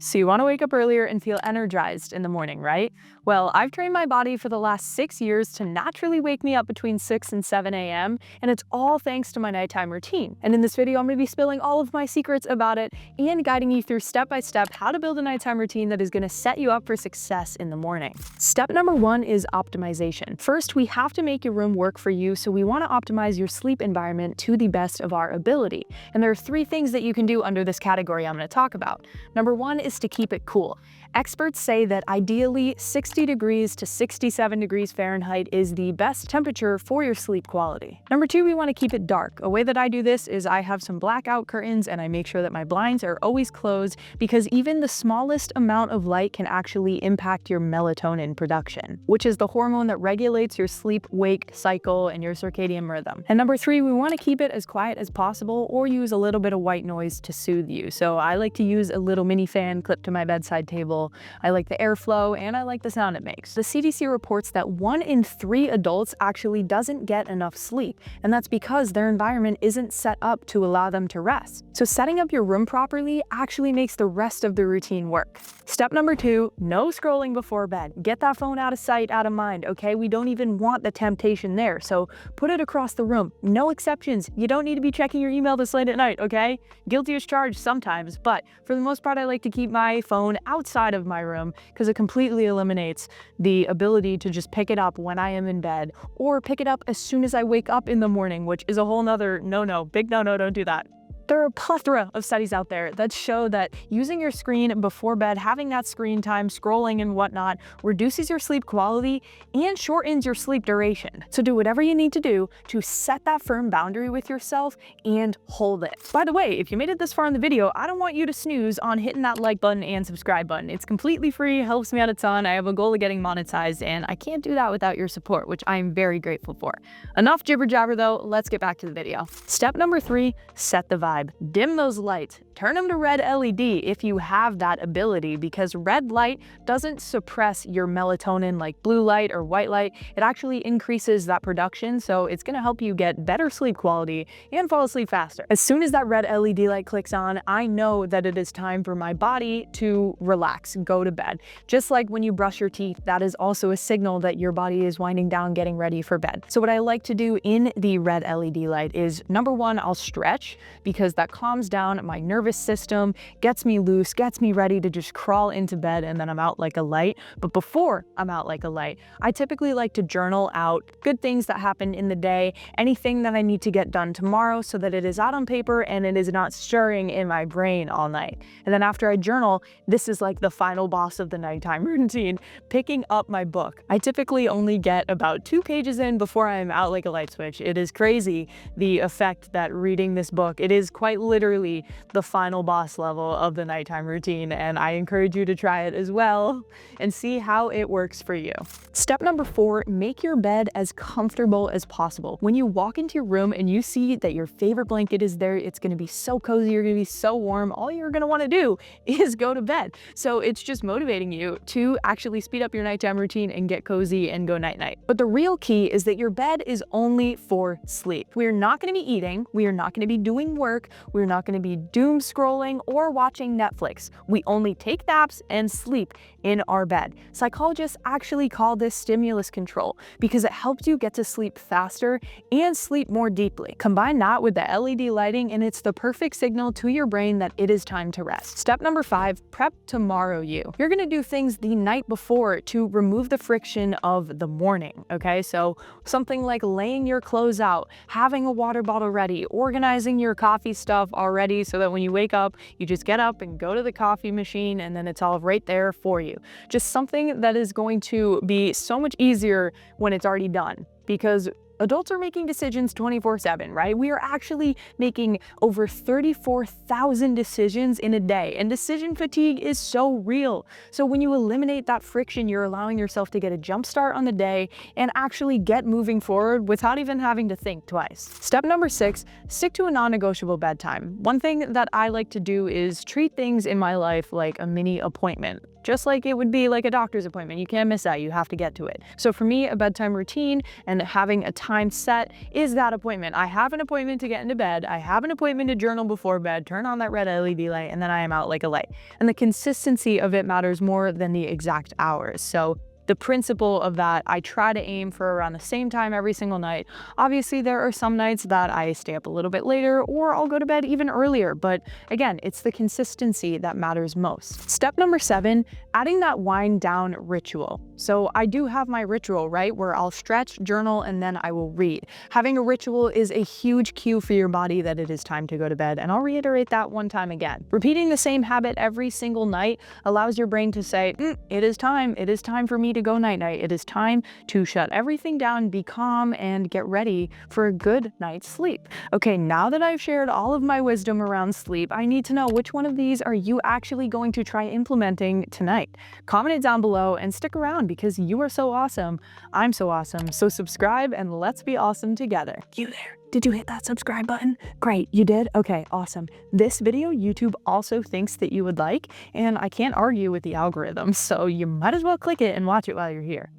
So you want to wake up earlier and feel energized in the morning, right? Well, I've trained my body for the last 6 years to naturally wake me up between 6 and 7 a.m., and it's all thanks to my nighttime routine. And in this video, I'm going to be spilling all of my secrets about it and guiding you through step-by-step how to build a nighttime routine that is going to set you up for success in the morning. Step number 1 is optimization. First, we have to make your room work for you, so we want to optimize your sleep environment to the best of our ability. And there are 3 things that you can do under this category I'm going to talk about. Number 1 is to keep it cool. Experts say that ideally 60 degrees to 67 degrees Fahrenheit is the best temperature for your sleep quality. Number 2, we want to keep it dark. A way that I do this is I have some blackout curtains and I make sure that my blinds are always closed because even the smallest amount of light can actually impact your melatonin production, which is the hormone that regulates your sleep-wake cycle and your circadian rhythm. And number 3, we want to keep it as quiet as possible or use a little bit of white noise to soothe you. So I like to use a little mini fan clipped to my bedside table. I like the airflow and I like the sound it makes. The CDC reports that 1 in 3 adults actually doesn't get enough sleep, and that's because their environment isn't set up to allow them to rest. So setting up your room properly actually makes the rest of the routine work. Step number 2, no scrolling before bed. Get that phone out of sight, out of mind, okay? We don't even want the temptation there, so put it across the room. No exceptions. You don't need to be checking your email this late at night, okay? Guilty as charged sometimes, but for the most part, I like to keep my phone outside of my room because it completely eliminates the ability to just pick it up when I am in bed or pick it up as soon as I wake up in the morning, which is a whole nother no-no. Big no-no, don't do that. There are a plethora of studies out there that show that using your screen before bed, having that screen time, scrolling and whatnot, reduces your sleep quality and shortens your sleep duration. So do whatever you need to do to set that firm boundary with yourself and hold it. By the way, if you made it this far in the video, I don't want you to snooze on hitting that like button and subscribe button. It's completely free, helps me out a ton. I have a goal of getting monetized and I can't do that without your support, which I'm very grateful for. Enough jibber jabber though, let's get back to the video. Step number 3, set the vibe. Dim those lights. Turn them to red LED if you have that ability, because red light doesn't suppress your melatonin like blue light or white light. It actually increases that production, so it's going to help you get better sleep quality and fall asleep faster. As soon as that red LED light clicks on, I know that it is time for my body to relax, go to bed. Just like when you brush your teeth, that is also a signal that your body is winding down, getting ready for bed. So what I like to do in the red LED light is, number 1, I'll stretch because that calms down my nervous system, gets me loose, gets me ready to just crawl into bed, and then I'm out like a light. But before I'm out like a light, I typically like to journal out good things that happened in the day, anything that I need to get done tomorrow so that it is out on paper and it is not stirring in my brain all night. And then after I journal, this is like the final boss of the nighttime routine, picking up my book. I typically only get about 2 pages in before I'm out like a light switch. It is crazy the effect that reading this book, it is quite literally the final boss level of the nighttime routine, and I encourage you to try it as well and see how it works for you. Step number 4, make your bed as comfortable as possible. When you walk into your room and you see that your favorite blanket is there, it's going to be so cozy, you're going to be so warm, all you're going to want to do is go to bed. So it's just motivating you to actually speed up your nighttime routine and get cozy and go night-night. But the real key is that your bed is only for sleep. We're not going to be eating, we are not going to be doing work, we're not going to be doom scrolling or watching Netflix. We only take naps and sleep in our bed. Psychologists actually call this stimulus control because it helps you get to sleep faster and sleep more deeply. Combine that with the LED lighting and it's the perfect signal to your brain that it is time to rest. Step number 5, prep tomorrow you. You're going to do things the night before to remove the friction of the morning, okay? So something like laying your clothes out, having a water bottle ready, organizing your coffee stuff already so that when you wake up, you just get up and go to the coffee machine and then it's all right there for you. Just something that is going to be so much easier when it's already done, because adults are making decisions 24/7, right? We are actually making over 34,000 decisions in a day, and decision fatigue is so real. So when you eliminate that friction, you're allowing yourself to get a jump start on the day and actually get moving forward without even having to think twice. Step number 6, stick to a non-negotiable bedtime. One thing that I like to do is treat things in my life like a mini appointment. just like it would be like a doctor's appointment. You can't miss that. You have to get to it. So for me, a bedtime routine and having a time set is that appointment. I have an appointment to get into bed. I have an appointment to journal before bed, turn on that red LED light, and then I am out like a light. And the consistency of it matters more than the exact hours. So the principle of that, I try to aim for around the same time every single night. Obviously, there are some nights that I stay up a little bit later or I'll go to bed even earlier. But again, it's the consistency that matters most. Step number 7, adding that wind down ritual. So I do have my ritual, right? Where I'll stretch, journal, and then I will read. Having a ritual is a huge cue for your body that it is time to go to bed. And I'll reiterate that one time again. Repeating the same habit every single night allows your brain to say, it is time. It is time for me to go night-night. It is time to shut everything down, be calm, and get ready for a good night's sleep. Okay, now that I've shared all of my wisdom around sleep, I need to know which one of these are you actually going to try implementing tonight. Comment it down below and stick around because you are so awesome. I'm so awesome. So subscribe and let's be awesome together. You there? Did you hit that subscribe button? Great, you did? Okay, awesome. This video, YouTube also thinks that you would like, and I can't argue with the algorithm, so you might as well click it and watch it while you're here.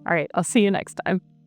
All right, I'll see you next time.